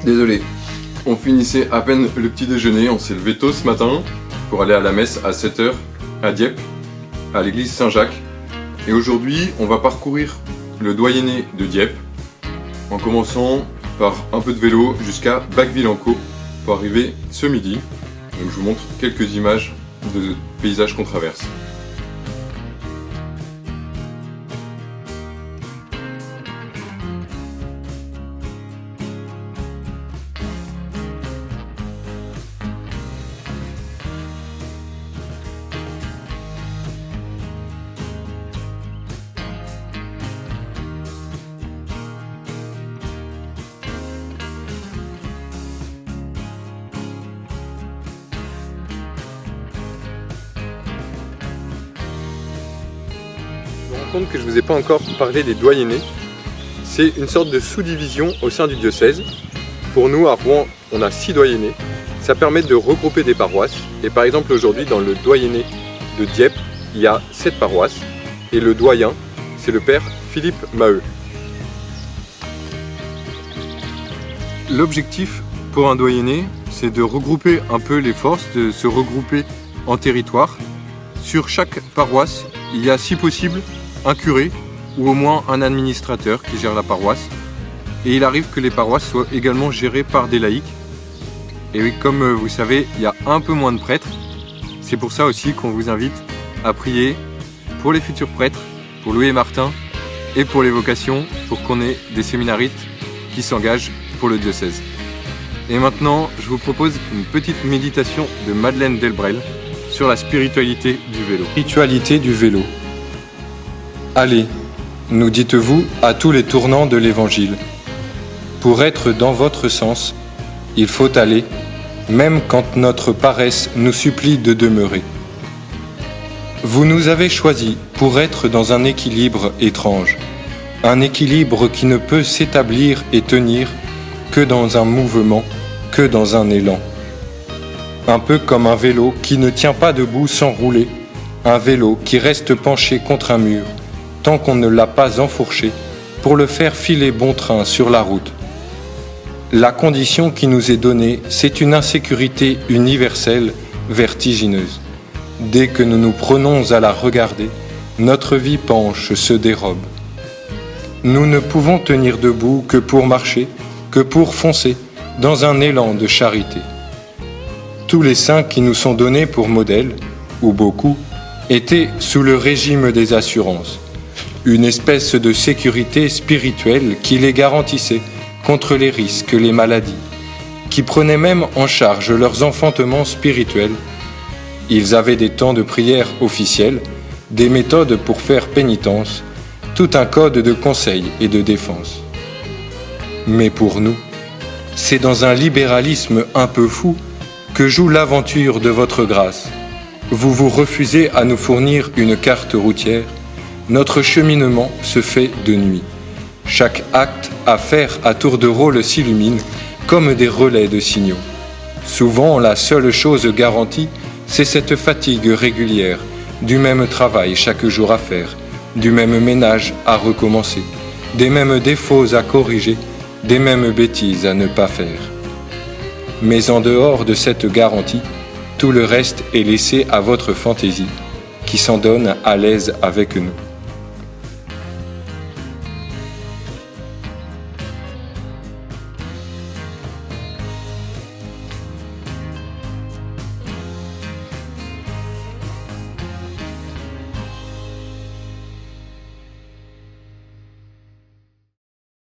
Désolé. On finissait à peine le petit déjeuner, on s'est levé tôt ce matin pour aller à la messe à 7h à Dieppe, à l'église Saint-Jacques. Et aujourd'hui, on va parcourir le doyenné de Dieppe en commençant par un peu de vélo jusqu'à Bacqueville-en-Caux pour arriver ce midi. Donc je vous montre quelques images de paysages qu'on traverse. Je me rends compte que je ne vous ai pas encore parlé des doyennés. C'est une sorte de sous-division au sein du diocèse. Pour nous, à Rouen, on a 6 doyennés. Ça permet de regrouper des paroisses. Et par exemple, aujourd'hui, dans le doyenné de Dieppe, il y a 7 paroisses. Et le doyen, c'est le père Philippe Maheu. L'objectif pour un doyenné, c'est de regrouper un peu les forces, de se regrouper en territoire. Sur chaque paroisse, il y a si possible un curé ou au moins un administrateur qui gère la paroisse. Et il arrive que les paroisses soient également gérées par des laïcs. Et oui, comme vous savez, il y a un peu moins de prêtres. C'est pour ça aussi qu'on vous invite à prier pour les futurs prêtres, pour Louis et Martin, et pour les vocations, pour qu'on ait des séminaristes qui s'engagent pour le diocèse. Et maintenant, je vous propose une petite méditation de Madeleine Delbrel sur la spiritualité du vélo. Spiritualité du vélo. Allez, nous dites-vous à tous les tournants de l'Évangile. Pour être dans votre sens, il faut aller, même quand notre paresse nous supplie de demeurer. Vous nous avez choisis pour être dans un équilibre étrange, un équilibre qui ne peut s'établir et tenir que dans un mouvement, que dans un élan. Un peu comme un vélo qui ne tient pas debout sans rouler, un vélo qui reste penché contre un mur, tant qu'on ne l'a pas enfourché, pour le faire filer bon train sur la route. La condition qui nous est donnée, c'est une insécurité universelle, vertigineuse. Dès que nous nous prenons à la regarder, notre vie penche, se dérobe. Nous ne pouvons tenir debout que pour marcher, que pour foncer, dans un élan de charité. Tous les saints qui nous sont donnés pour modèle, ou beaucoup, étaient sous le régime des assurances, une espèce de sécurité spirituelle qui les garantissait contre les risques, les maladies, qui prenaient même en charge leurs enfantements spirituels. Ils avaient des temps de prière officiels, des méthodes pour faire pénitence, tout un code de conseil et de défense. Mais pour nous, c'est dans un libéralisme un peu fou que joue l'aventure de votre grâce. Vous vous refusez à nous fournir une carte routière. Notre cheminement se fait de nuit. Chaque acte à faire à tour de rôle s'illumine comme des relais de signaux. Souvent, la seule chose garantie, c'est cette fatigue régulière, du même travail chaque jour à faire, du même ménage à recommencer, des mêmes défauts à corriger, des mêmes bêtises à ne pas faire. Mais en dehors de cette garantie, tout le reste est laissé à votre fantaisie, qui s'en donne à l'aise avec nous.